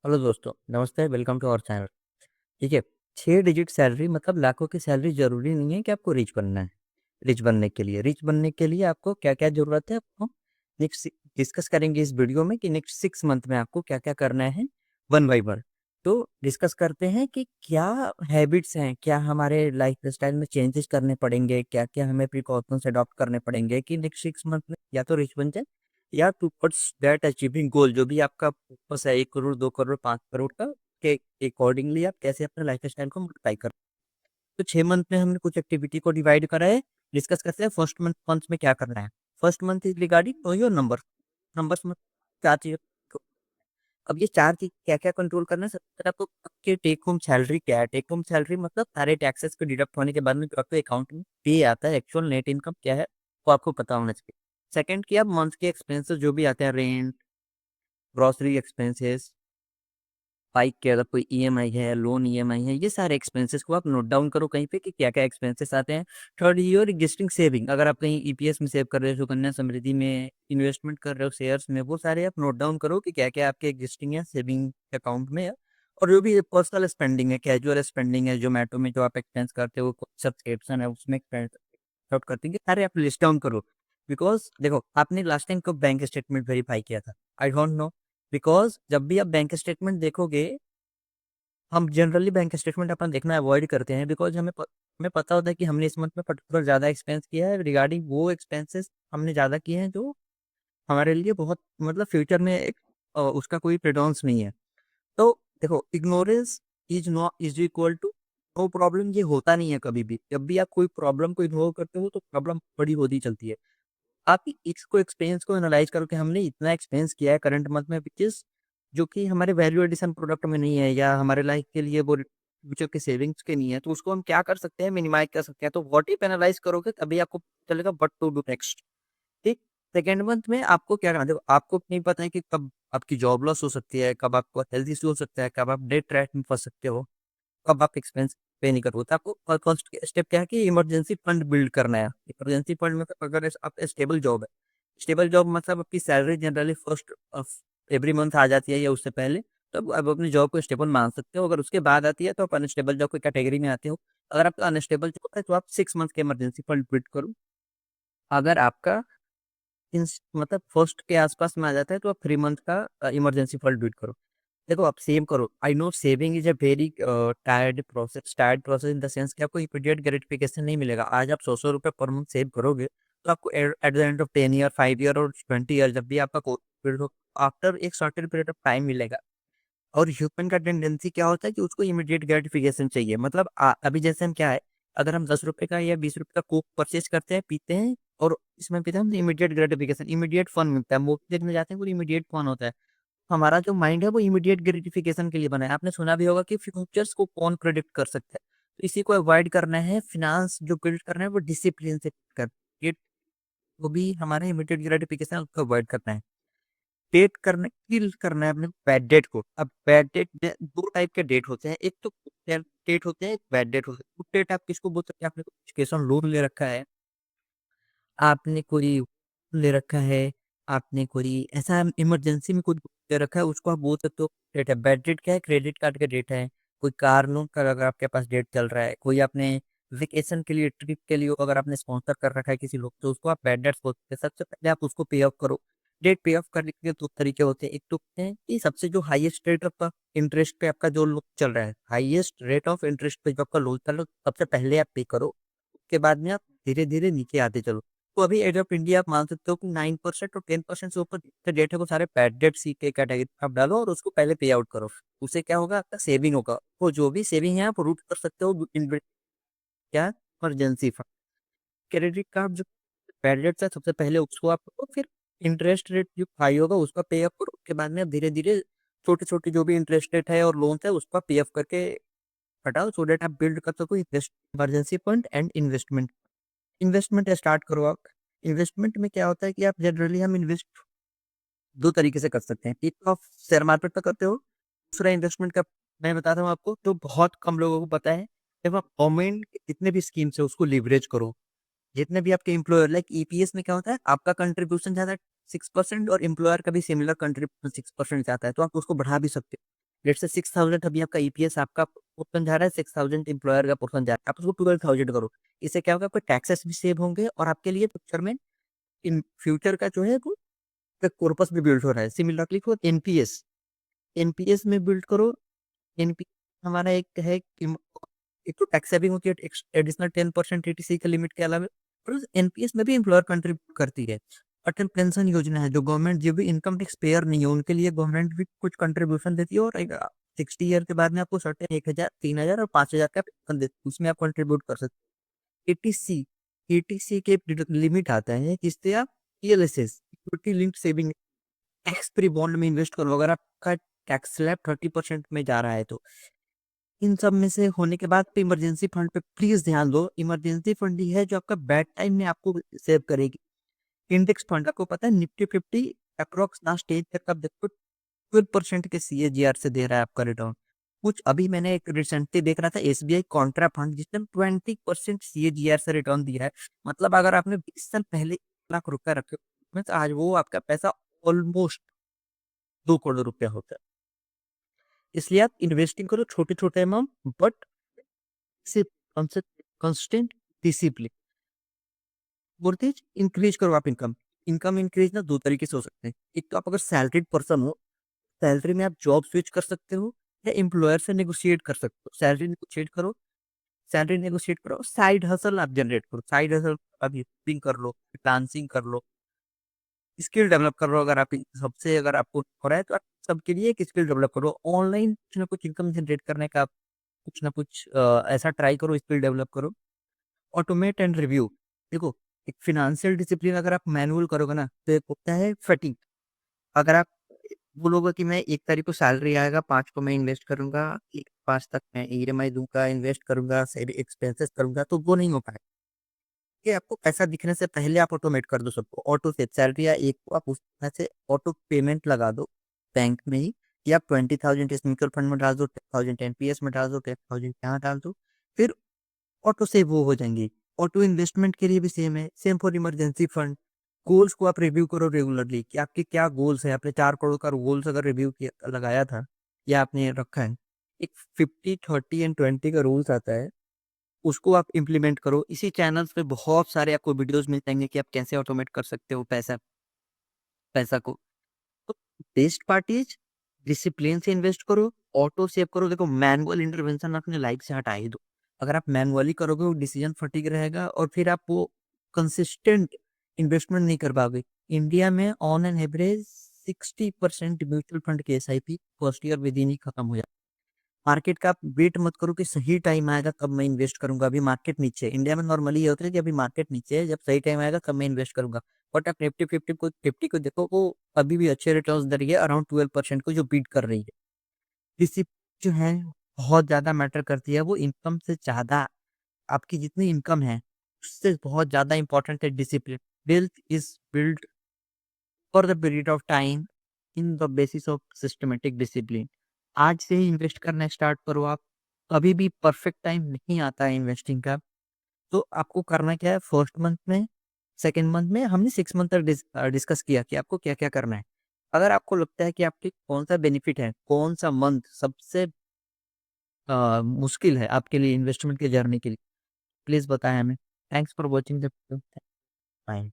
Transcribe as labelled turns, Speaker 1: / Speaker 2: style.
Speaker 1: Hello दोस्तों, नमस्ते, welcome to our channel. ठीक है, 6 डिजिट सैलरी मतलब लाखों की सैलरी ज़रूरी नहीं है कि आपको रिच बनना है। रिच बनने के लिए आपको क्या-क्या ज़रूरत है, आपको नेक्स्ट डिस्कस करेंगे इस वीडियो में कि नेक्स्ट 6 मंथ में आपको क्या-क्या करना है, वन बाय वन। तो डिस्कस करते हैं कि क्या हैबिट्स हैं, क्या हमारे लाइफ़स्टाइल में चेंजेस करने पड़ेंगे, क्या-क्या हमें प्रिकॉशंस अडॉप्ट करने पड़ेंगे कि नेक्स्ट 6 मंथ में या तो रिच बन जाए या टुवर्ड्स दैट अचीविंग गोल जो भी आपका पर्पस है 1 करोड़, 2 करोड़, 5 करोड़ का के अकॉर्डिंगली आप कैसे अपने लाइफ़स्टाइल को मॉडिफाई कर। तो 6 मंथ में हमने कुछ एक्टिविटी को डिवाइड करा है, डिस्कस करते हैं फर्स्ट मंथ में क्या करना है। First month is regarding know your number, numbers में 4 चीज़ें। तो अब ये 4 चीज़ क्या-क्या कंट्रोल करना है, सबसे पहले आपको आपके टेक होम सैलरी क्या है? टेक होम सैलरी मतलब सारे टैक्सेस के डिडक्ट होने के बाद में जो आपके अकाउंट में पे आता है, एक्चुअल नेट इनकम क्या है, वो आपको पता होना चाहिए। सेकंड कि आप मंथ के एक्सपेंसेस जो भी आते हैं, रेंट, ग्रोसरी एक्सपेंसेस, बाइक के अगर कोई ईएमआई है, लोन ईएमआई है, ये सारे एक्सपेंसेस को आप नोट डाउन करो कहीं पे कि क्या-क्या एक्सपेंसेस आते हैं। थर्ड योर एग्जिस्टिंग सेविंग, अगर आप कहीं ईपीएस में सेव कर रहे हो, सुकन्या समृद्धि में इन्वेस्टमेंट कर रहे हो, शेयर्स में, वो सारे आप नोट डाउन करो कि क्या-क्या आपके एग्जिस्टिंग है सेविंग अकाउंट में है। और जो भी पर्सनल स्पेंडिंग है, कैजुअल स्पेंडिंग है, ज़ोमैटो में जो आप एक्सपेंस करते हो, सब्सक्रिप्शन है उसमें आउट करते हैं, सारे आप लिस्ट डाउन करो। बिकॉज़ देखो, आपने लास्ट टाइम कब बैंक स्टेटमेंट वेरीफाई किया था? I don't know. बिकॉज़ जब भी आप बैंक स्टेटमेंट देखोगे, हम जनरली बैंक स्टेटमेंट अपन देखना अवॉइड करते हैं बिकॉज़ हमें पता होता है कि हमने इस मंथ में पर्टिकुलर ज़्यादा एक्सपेंस किया है रिगार्डिंग वो एक्सपेंसेस हमने ज़्यादा किए हैं जो हमारे लिए बहुत मतलब फ्यूचर में एक उसका कोई प्रेडोंस नहीं है। तो देखो, ignorance is equal to no problem, ये होता नहीं है कभी भी। जब भी आप कोई प्रॉब्लम को इग्नोर करते हो तो प्रॉब्लम बड़ी होती चलती है। आप इसको एक्सपेंस को एनालाइज़ करो कि हमने इतना एक्सपेंस किया है करंट मंथ में व्हिच इज़ जो कि हमारे वैल्यू एडिशन प्रोडक्ट में नहीं है या हमारे लाइफ के लिए वो फ्यूचर के सेविंग्स के नहीं है, तो उसको हम क्या कर सकते हैं, मिनिमाइज़ कर सकते हैं। तो व्हाट इफ एनालाइज़ करोगे तभी आपको पता चलेगा व्हाट टू डू नेक्स्ट। ठीक? सेकंड मंथ में आपको क्या करना, देखो आपको नहीं पता है कि कब आपकी जॉब लॉस हो सकती है, कब आपको हेल्थ इश्यू हो सकता है, कब आप डेट ट्रैप में फँस सकते हो, कब आप एक्सपेंस पे नहीं करोगे। तो आपको फर्स्ट स्टेप क्या है कि इमरजेंसी फंड बिल्ड करना है। इमरजेंसी फंड मतलब अगर आप स्टेबल जॉब है, स्टेबल जॉब मतलब आपकी salary generally first of every month आ जाती है या उससे पहले, तो आप अपनी जॉब को स्टेबल मान सकते हो। अगर उसके बाद आती है तो आप अनस्टेबल जॉब की कैटेगरी में आते हो। अगर आपका अनस्टेबल जॉब है तो आप 6 मंथ के इमरजेंसी फंड बिल्ड करो। अगर आपका इंस मतलब फर्स्ट के आस-पास में आ जाता है तो आप 3 मंथ का इमरजेंसी फंड बिल्ड करो। देखो आप सेव करो। I know saving is a very tired process in the sense कि आपको इमीडिएट ग्रेटिफिकेशन नहीं मिलेगा। आज आप ₹100 पर मंथ सेव करोगे, तो आपको at the end of 10 year, 5 year और 20 ईयर जब भी आपका कोर्स कंप्लीट हो, आफ्टर एक सर्टेन पीरियड ऑफ टाइम मिलेगा। और ह्यूमन का टेंडेंसी क्या होता है कि उसको इमीडिएट ग्रेटिफिकेशन चाहिए। मतलब अभी जैसे हम क्या है, अगर हम ₹10 का या ₹20 का कोक परचेज़ करते हैं, पीते हैं और इसमें पीते हैं हम इमीडिएट ग्रेटिफिकेशन, इमीडिएट फन मिलता है। मूवी देखने जाते हैं, वो इमीडिएट फन होता है। हमारा जो माइंड है वो इमीडिएट ग्रेटिफिकेशन के लिए बना है। आपने सुना भी होगा कि फ्यूचर्स को कौन प्रेडिक्ट कर सकता है। तो इसी को अवॉइड करना है, फाइनेंस जो बिल्ड करना है वो डिसिप्लिन से कर ये वो भी हमारा इमीडिएट ग्रेटिफिकेशन उसको अवॉइड करना है। डेट करना किल करना है अपने बैड डेट को। अब बैड डेट 2 टाइप के डेट होते हैं, एक तो गुड डेट होते हैं, एक बैड डेट होते हैं। गुड डेट आप किसको बोल सकते हैं? आपने कोई एजुकेशन लोन ले रखा है, आपने कोई ले रखा है, आपने कोई ऐसा इमरजेंसी में कुछ ले रखा है, उसको आप बोल सकते हो डेट है। बैड डेट क्या है? क्रेडिट कार्ड का डेट है, कोई कार लोन का अगर आपके पास डेट चल रहा है, कोई आपने वेकेशन के लिए, ट्रिप के लिए अगर आपने स्पॉन्सर कर रखा है किसी लोग, तो उसको आप बैड डेट्स बोलते हैं। सबसे पहले आप उसको पे ऑफ करो। डेट पे ऑफ करने के 2 तरीके होते हैं। एक तो होते हैं कि सबसे जो हाईएस्ट रेट ऑफ इंटरेस्ट पे आपका जो लोन चल रहा है, हाईएस्ट रेट ऑफ इंटरेस्ट पे जो आपका लोन चल रहा है, सबसे पहले आप पे करो। उसके बाद में आप धीरे-धीरे नीचे आते चलो। तो अभी एज ऑफ इंडिया आप मान सकते हो कि 9% और 10% से ऊपर जितने डेट है वो सारे बैड डेट सी के कैटेगरी में आप डालो और उसको पहले पे आउट करो। उससे क्या होगा, आपका सेविंग होगा। वो जो भी सेविंग है आप रूट कर सकते हो इन क्या इमरजेंसी फंड। क्रेडिट कार्ड जो बैड डेट्स है सबसे पहले उसको आप करो, फिर इंटरेस्ट रेट जो हाई होगा उसका पे अप करो। उसके बाद में आप धीरे-धीरे छोटे-छोटे जो भी इंटरेस्ट रेट है और लोन्स है उसको पे अप करके हटाओ सो दैट आप बिल्ड कर सको emergency fund and investment. Investment start करो आप। इन्वेस्टमेंट में क्या होता है कि आप जनरली हम इन्वेस्ट 2 तरीके से कर सकते हैं। एक तो आप शेयर मार्केट पे करते हो, दूसरा इन्वेस्टमेंट का मैं बताता हूँ आपको, जो बहुत कम लोगों को पता है। जब आप गवर्नमेंट के जितने भी स्कीम्स है उसको लीवरेज करो। जितने भी आपके एम्प्लॉयर लाइक ईपीएस में क्या होता है, आपका कंट्रीब्यूशन जाता है 6% और एम्प्लॉयर का भी सिमिलर कंट्रीब्यूशन 6% जाता है, तो आप उसको बढ़ा भी सकते हो। लेट्स से 6000 अभी आपका ईपीएस आपका पोर्शन जा रहा है, 6000 एम्प्लॉयर का पोर्शन जा रहा है, आप उसको 12,000 करो। इससे क्या होगा, आपके टैक्सेस भी सेव होंगे और आपके लिए फ्यूचर में इन फ्यूचर का जो है वो कॉर्पस भी बिल्ड हो रहा है। सिमिलरली फॉर एनपीएस, एनपीएस में बिल्ड करो। एनपीएस हमारा एक है कि एक तो टैक्स सेविंग होती है, एडिशनल 10% टीटीसी के लिमिट के अलावा, और एनपीएस में भी एम्प्लॉयर कंट्रीब्यूट करती है। अटल पेंशन योजना है, जो गवर्नमेंट जो भी इनकम टैक्स पेयर नहीं है उनके लिए गवर्नमेंट भी कुछ कंट्रीब्यूशन देती है, और 60 ईयर के बाद में आपको सर्टेन 1,000, 3,000 और 5,000 का पेंशन देती है, उसमें आप कंट्रीब्यूट कर सकते हैं। एटीसी, एटीसी के लिमिट आता है जिससे आप ELSS, equity linked saving, tax free bond में इन्वेस्ट करो अगर आपका टैक्स स्लैब 30% में जा रहा है तो। इन सब में से होने के बाद इमरजेंसी फंड पे प्लीज ध्यान दो। इमरजेंसी फंड ही है जो आपका बैड टाइम में आपको सेव करेगी। इंडेक्स फंड आपको पता है निफ्टी 50 अप्रोक्स लास्ट एज तक आप देखो 12% के सीएजीआर से दे रहा है आपका रिटर्न। कुछ अभी मैंने एक रिसेंटली देख रहा था एसबीआई कॉन्ट्रा फंड जिसने 20% सीएजीआर से रिटर्न दिया है। मतलब अगर आपने 20 साल पहले 1 लाख रुपया रखे में तो आज वो आपका पैसा ऑलमोस्ट 2 करोड़ रुपया होता है। इसलिए आप इन्वेस्टिंग करो छोटे छोटे अमाउंट, बट सिर्फ कंस्टेंट डिसिप्लिन। वोल्टेज इंक्रीज करो आप इनकम। इनकम इंक्रीज ना दो तरीके से हो सकते हैं। एक तो आप अगर सैलरीड पर्सन हो, सैलरी में आप जॉब स्विच कर सकते हो या एम्प्लॉयर से नेगोशिएट कर सकते हो। सैलरी नेगोशिएट करो, सैलरी नेगोशिएट करो, साइड हसल आप जनरेट करो। साइड हसल आप यूटिंग कर लो, डांसिंग कर लो, स्किल डेवलप कर लो। अगर आप सबसे अगर आपको हो रहा है तो आप सबके लिए एक स्किल डेवलप करो। ऑनलाइन कुछ ना कुछ इनकम जनरेट करने का आप कुछ ना कुछ ऐसा ट्राई करो, स्किल डेवलप करो। Automate and review. देखो, एक फाइनेंशियल डिसिप्लिन अगर आप मैनुअल करोगे ना तो एक होता है फटीग। अगर आप बोलोगे कि मैं 1 तारीख को सैलरी आएगा, 5 को मैं इन्वेस्ट करूंगा, 5 तक मैं ईएमआई दूंगा, इन्वेस्ट करूंगा, एक्सपेंसेस करूंगा, तो वो नहीं हो पाएगा। कि आपको पैसा दिखने से पहले आप ऑटोमेट कर दो सबको। ऑटो से सैलरी या एक को आप उसमें से ऑटो पेमेंट लगा दो बैंक में ही, कि आप 20,000 इस म्यूचुअल फंड में डाल दो, 10,000 एनपीएस में डाल दो, 10,000 यहाँ डाल दो, फिर ऑटो से वो हो जाएंगी। ऑटो इन्वेस्टमेंट के लिए भी सेम है, same for emergency fund. Goals को आप रिव्यू करो रेगुलरली कि आपके क्या गोल्स है। आपने 4 करोड़ का गोल्स अगर रिव्यू किया लगाया था या आपने रखा है, एक 50, 30 एंड 20 का रूल्स आता है, उसको आप इम्प्लीमेंट करो। इसी चैनल्स पे बहुत सारे आपको वीडियोस मिल जाएंगे कि आप कैसे ऑटोमेट कर सकते हो पैसा पैसा को। तो बेस्ट पार्ट इज डिसिप्लिन से इन्वेस्ट करो, ऑटो सेव करो। देखो, मैनुअल इंटरवेंशन अपने लाइफ से हटा ही दो। अगर आप मैनुअली करोगे वो डिसीजन फटीक रहेगा और फिर आप वो कंसिस्टेंट इन्वेस्टमेंट नहीं कर पाओगे। इंडिया में on an average 60% mutual fund के SIP first year within ही खत्म हो जाए। मार्केट का आप वेट मत करो कि सही टाइम आएगा तब मैं इन्वेस्ट करूंगा, अभी मार्केट नीचे है। इंडिया में नॉर्मली ये होता है कि अभी मार्केट नीचे है, जब सही टाइम आएगा तब मैं इन्वेस्ट करूंगा। बट आप निफ्टी 50 को देखो, वो अभी भी अच्छे रिटर्न्स दे रही है, अराउंड 12% को जो बीट कर रही है। डिसिप्लिन जो है बहुत ज्यादा मैटर करती है। वो इनकम से ज्यादा, आपकी जितनी इनकम है उससे बहुत ज्यादा इंपॉर्टेंट है discipline. Wealth is build for the period of time in the basis of systematic discipline. आज से ही इन्वेस्ट करना स्टार्ट करो आप। कभी भी परफेक्ट टाइम नहीं आता है इन्वेस्टिंग का। तो आपको करना क्या है, फर्स्ट मंथ में, सेकेंड मंथ में हमने 6 मंथ तक डिस्कस किया कि आपको क्या क्या करना है। अगर आपको लगता है कि आपके कौन सा बेनिफिट है, कौन सा मंथ सबसे मुश्किल है आपके लिए इन्वेस्टमेंट की जर्नी के लिए, प्लीज बताएं हमें। Thanks for watching the video. Bye.